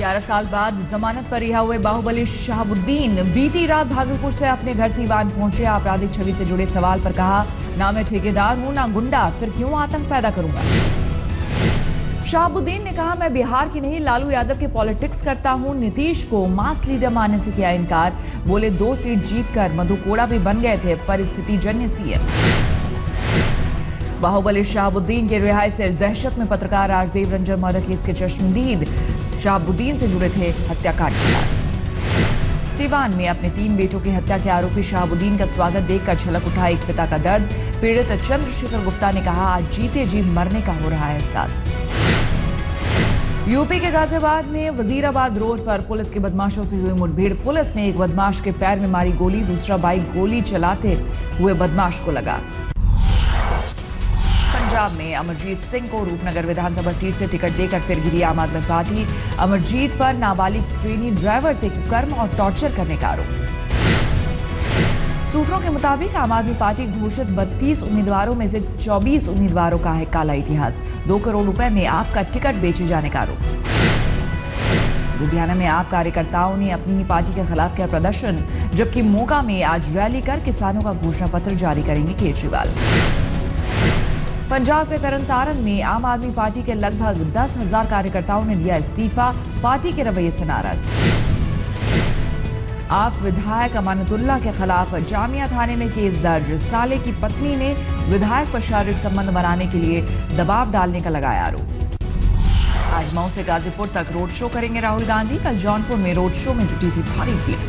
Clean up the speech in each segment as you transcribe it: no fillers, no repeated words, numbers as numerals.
11 साल बाद जमानत पर रिहा हुए बाहुबली शहाबुद्दीन बीती रात भागलपुर से अपने घर सीवान पहुंचे। आपराधिक छवि से जुड़े सवाल पर कहा, ना मैं ठेकेदार हूं ना गुंडा, फिर क्यों आतंक पैदा करूंगा। शहाबुद्दीन ने कहा, मैं बिहार की नहीं लालू यादव के पॉलिटिक्स करता हूं। नीतीश को मास लीडर मानने से किया इनकार। बोले 2 सीट जीतकर मधु कोड़ा भी बन गए थे परिस्थिति जन्य सीएम। बाहुबली शहाबुद्दीन के रिहाई से दहशत में पत्रकार राजदेव रंजन मर्डर केस के चश्मदीद शहाबुद्दीन से जुड़े थे हत्याकांड के बाद। सीवान में अपने 3 बेटों की हत्या के आरोपी शहाबुद्दीन का स्वागत देखकर छलक उठा एक पिता का दर्द। पीड़ित चंद्रशेखर गुप्ता ने कहा, आज जीते जी मरने का हो रहा है एहसास। यूपी के गाजियाबाद में वजीराबाद रोड पर पुलिस के बदमाशों से हुई मुठभेड़। पुलिस ने एक बदमाश के पैर में मारी गोली, दूसरा बाइक गोली चलाते हुए बदमाश को लगा। पंजाब में अमरजीत सिंह को रूपनगर विधानसभा सीट से टिकट देकर फिर गिरी आम आदमी पार्टी। अमरजीत पर नाबालिग ट्रेनी ड्राइवर से कुकर्म और टॉर्चर करने का आरोप। सूत्रों के मुताबिक आम आदमी पार्टी घोषित 32 उम्मीदवारों में से 24 उम्मीदवारों का है काला इतिहास। 2 करोड़ रुपए में आप का टिकट बेचे जाने का आरोप। लुधियाना में आप कार्यकर्ताओं ने अपनी ही पार्टी के खिलाफ किया प्रदर्शन, जबकि मोगा में आज रैली कर किसानों का घोषणा पत्र जारी करेंगे केजरीवाल। पंजाब के तरनतारन में आम आदमी पार्टी के लगभग 10,000 कार्यकर्ताओं ने दिया इस्तीफा, पार्टी के रवैये से नाराज। आप विधायक अमानतुल्लाह के खिलाफ जामिया थाने में केस दर्ज। साले की पत्नी ने विधायक पर शारीरिक संबंध बनाने के लिए दबाव डालने का लगाया आरोप। आज मऊ से गाजीपुर तक रोड शो करेंगे राहुल गांधी। कल जौनपुर में रोड शो में जुटी थी भारी भीड़।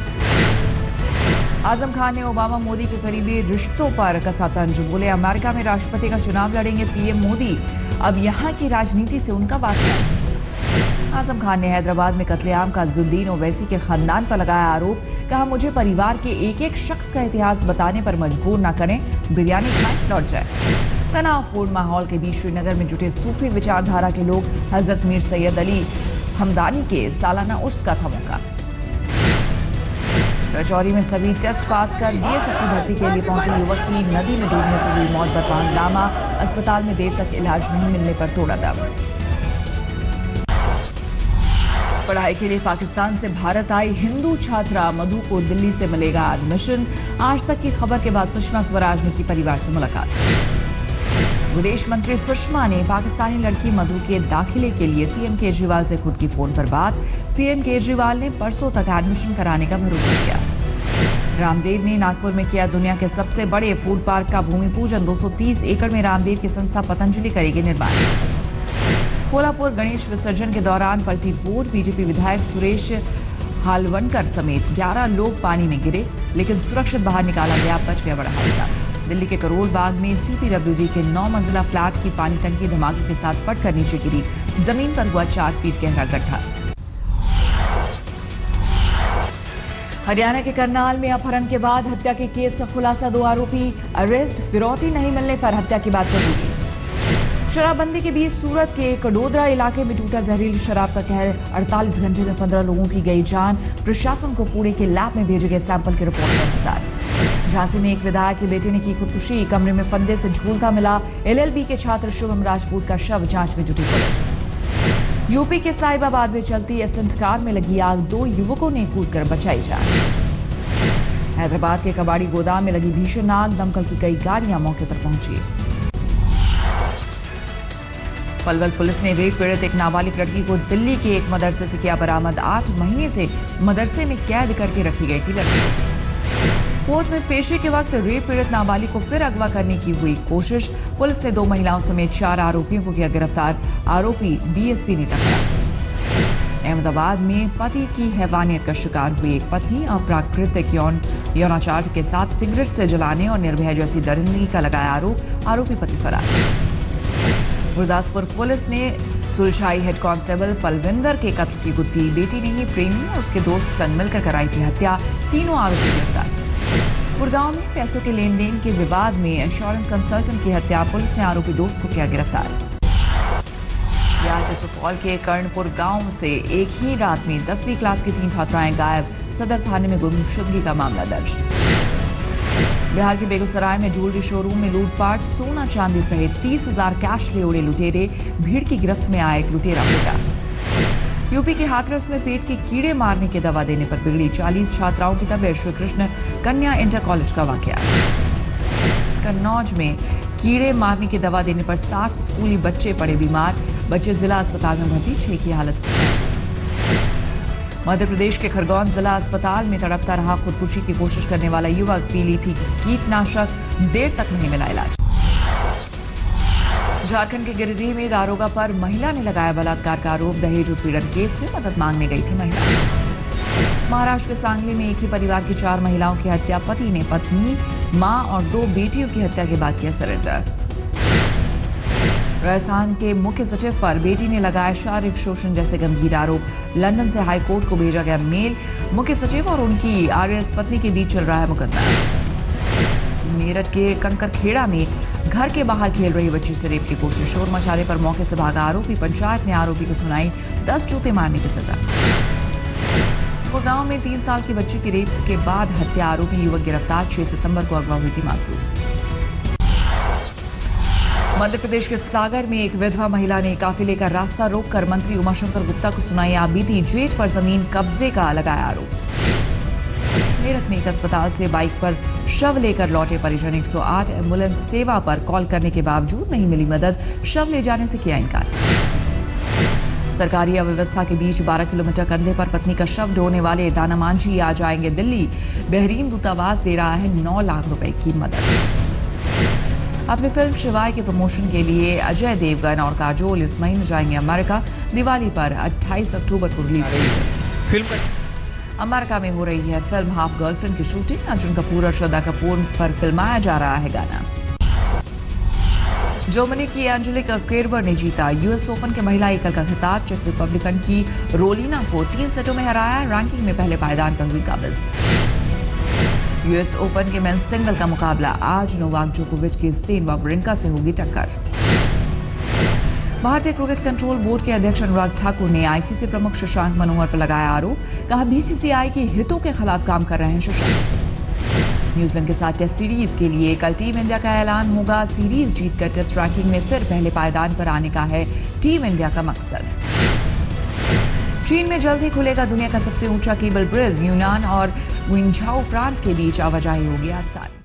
आजम खान ने ओबामा मोदी के करीबी रिश्तों पर कसा तंज। बोले, अमेरिका में राष्ट्रपति का चुनाव लड़ेंगे पीएम मोदी, अब यहां की राजनीति से उनका वास्ता है। आजम खान ने हैदराबाद में कत्लेआम का अजदुद्दीन ओवैसी के खानदान पर लगाया आरोप। कहा, मुझे परिवार के एक-एक शख्स का इतिहास बताने पर मजबूर न करें, बिरयानी खाएं लौट जाए। तनावपूर्ण माहौल के बीच श्रीनगर में जुटे सूफी विचारधारा के लोग हजरत मीर सैयद अली हमदानी के सालाना उर्स का था मौका। राजौरी में सभी टेस्ट पास कर बीएसएफ की भर्ती के लिए पहुंचे युवक की नदी में डूबने से हुई मौत पर हंगामा। अस्पताल में देर तक इलाज नहीं मिलने पर तोड़ा दम। पढ़ाई के लिए पाकिस्तान से भारत आई हिंदू छात्रा मधु को दिल्ली से मिलेगा एडमिशन। आज तक की खबर के बाद सुषमा स्वराज ने की परिवार से मुलाकात। विदेश मंत्री सुषमा ने पाकिस्तानी लड़की मधु के दाखिले के लिए सीएम केजरीवाल से खुद की फोन पर बात। सीएम केजरीवाल ने परसों तक एडमिशन कराने का भरोसा दिया। रामदेव ने नागपुर में किया दुनिया के सबसे बड़े फूड पार्क का भूमि पूजन। 230 एकड़ में रामदेव की संस्था पतंजलि करेगी निर्माण। कोल्हापुर गणेश विसर्जन के दौरान पलटी बोट। बीजेपी विधायक सुरेश हालवनकर समेत 11 लोग पानी में गिरे, लेकिन सुरक्षित बाहर निकाला गया, बच गया बड़ा हादसा। दिल्ली के करोल बाग में सीपीडब्ल्यूडी के 9 मंजिला फ्लैट की पानी टंकी धमाके के साथ फटकर नीचे गिरी। जमीन पर हुआ 4 फीट गहरा गड्ढा। हरियाणा के करनाल में अपहरण के बाद हत्या के केस का खुलासा। 2 आरोपी अरेस्ट। फिरौती नहीं मिलने पर हत्या की बात कबूली। शराबबंदी के बीच सूरत के कडोदरा इलाके में टूटा जहरीली शराब का कहर। 48 घंटे में 15 लोगों की गई जान। प्रशासन को पुणे के लैब में भेजे गए सैंपल की रिपोर्ट का इंतजार। झांसी में एक विधायक के बेटे ने की खुदकुशी। कमरे में फंदे से झूलता मिला एलएलबी के छात्र शुभम राजपूत का शव। जांच में जुटी पुलिस। यूपी के साहिबाबाद में चलती एसेंट कार में लगी आग। 2 युवकों ने कूदकर बचाई जान। हैदराबाद के कबाड़ी गोदाम में लगी भीषण आग। दमकल की कई गाड़ियां मौके पर पहुंची। पलवल पुलिस ने रेप पीड़ित एक नाबालिग लड़की को दिल्ली के एक मदरसे से किया बरामद। 8 महीने से मदरसे में कैद करके रखी गई थी लड़की। कोर्ट में पेशी के वक्त रेप पीड़ित नाबालिग को फिर अगवा करने की हुई कोशिश। पुलिस ने 2 महिलाओं समेत 4 आरोपियों को किया गिरफ्तार। आरोपी बीएसपी नेता था। अहमदाबाद में पति की हैवानियत का शिकार हुई एक पत्नी अप्राकृतिक यौनाचार के साथ सिगरेट से जलाने और निर्भया जैसी दरिंदगी का लगाया आरोप। आरोपी पति फरार। गुरदासपुर पुलिस ने सुलझाई हेड कांस्टेबल पलविंदर के कत्ल की गुत्थी। बेटी ने ही प्रेमी और उसके दोस्त संग मिलकर कराई थी हत्या। 3 आरोपी गिरफ्तार। गुड़गांव में पैसों के लेन देन के विवाद में इंश्योरेंस कंसल्टेंट की हत्या। पुलिस ने आरोपी दोस्त को किया गिरफ्तार। बिहार के सुपौल के कर्णपुर गांव से एक ही रात में 10वीं क्लास की 3 छात्राएं गायब। सदर थाने में गुमशुदगी का मामला दर्ज। बिहार के बेगूसराय में ज्वेलरी शोरूम में लूटपाट। सोना चांदी सहित 30,000 कैश ले उड़े लुटेरे। भीड़ की गिरफ्त में आया एक लुटेरा बेटा। यूपी के हाथरस में पेट के कीड़े मारने की दवा देने पर बिगड़ी 40 छात्राओं की तबीयत। श्री कृष्ण कन्या इंटर कॉलेज का वाकया। कन्नौज में कीड़े मारने की दवा देने पर 60 स्कूली बच्चे पड़े बीमार। बच्चे जिला अस्पताल में भर्ती, 6 की हालत। मध्य प्रदेश के खरगोन जिला अस्पताल में तड़पता रहा खुदकुशी की कोशिश करने वाला युवक। पी ली थी कीटनाशक, देर तक नहीं मिला इलाज। झारखंड के गिरिडीह में दारोगा पर महिला ने लगाया बलात्कार का आरोप। दहेज उत्पीड़न केस में मदद मांगने गई थी महिला। महाराष्ट्र के सांगली में एक ही परिवार की 4 महिलाओं की हत्या। पति ने पत्नी, मां और 2 बेटियों की हत्या के बाद किया सरेंडर। राजस्थान के मुख्य सचिव पर बेटी ने लगाया शारीरिक शोषण जैसे गंभीर आरोप। लंदन से हाई कोर्ट को भेजा गया मेल। मुख्य सचिव और उनकी आरएस पत्नी के बीच चल रहा है मुकदमा। मेरठ के कंकरखेड़ा में घर के बाहर खेल रही बच्ची से रेप की कोशिश। शोर मचाने पर मौके से भागा आरोपी। पंचायत ने आरोपी को सुनाई 10 जूते मारने की सजा। गुड़गांव में 3 साल की बच्ची की रेप के बाद हत्या, आरोपी युवक गिरफ्तार। 6 सितंबर को अगवा हुई थी मासूम। मध्य प्रदेश के सागर में एक विधवा महिला ने काफिले का रास्ता रोककर मंत्री उमाशंकर गुप्ता को सुनाई आपबीती। जेठ पर जमीन कब्जे का लगाया आरोप। मेरठ में एक अस्पताल से बाइक पर शव लेकर लौटे परिजन। 108 एम्बुलेंस सेवा पर कॉल करने के बावजूद नहीं मिली मदद। शव ले जाने से किया इनकार। सरकारी अव्यवस्था के बीच 12 किलोमीटर कंधे पर पत्नी का शव ढोने वाले दाना मांझी आज आएंगे दिल्ली। बहरीन दूतावास दे रहा है 9 लाख रुपए की मदद। अपनी फिल्म शिवाय के प्रमोशन के लिए अजय देवगन और काजोल इस महीने जाएंगे अमेरिका। दिवाली पर 28 अक्टूबर को रिलीज होगी फिल्म। अमेरिका में हो रही है फिल्म हाफ गर्लफ्रेंड की शूटिंग। अर्जुन कपूर और श्रद्धा कपूर पर फिल्माया जा रहा है गाना। जर्मनी की एंजेलिक केरबर ने जीता यूएस ओपन के महिला एकल का खिताब। चेक रिपब्लिकन की रोलिना को 3 सेटों में हराया। रैंकिंग में पहले पायदान पर हुई काबिज। यूएस ओपन के मेंस सिंगल का मुकाबला आज। नोवाक जोकोविच की स्टेन वावरिंका से होगी टक्कर। भारतीय क्रिकेट कंट्रोल बोर्ड के अध्यक्ष अनुराग ठाकुर ने आईसीसी प्रमुख शशांक मनोहर पर लगाया आरोप। कहा बीसीसीआई के हितों के खिलाफ काम कर रहे हैं शशांक। न्यूजीलैंड के साथ टेस्ट सीरीज के लिए कल टीम इंडिया का ऐलान होगा। सीरीज जीतकर टेस्ट रैंकिंग में फिर पहले पायदान पर आने का है टीम इंडिया का मकसद। चीन में जल्द ही खुलेगा दुनिया का सबसे ऊंचा केबल ब्रिज। यूनान और विंझाओ प्रांत के बीच आवाजाही होगी आसान।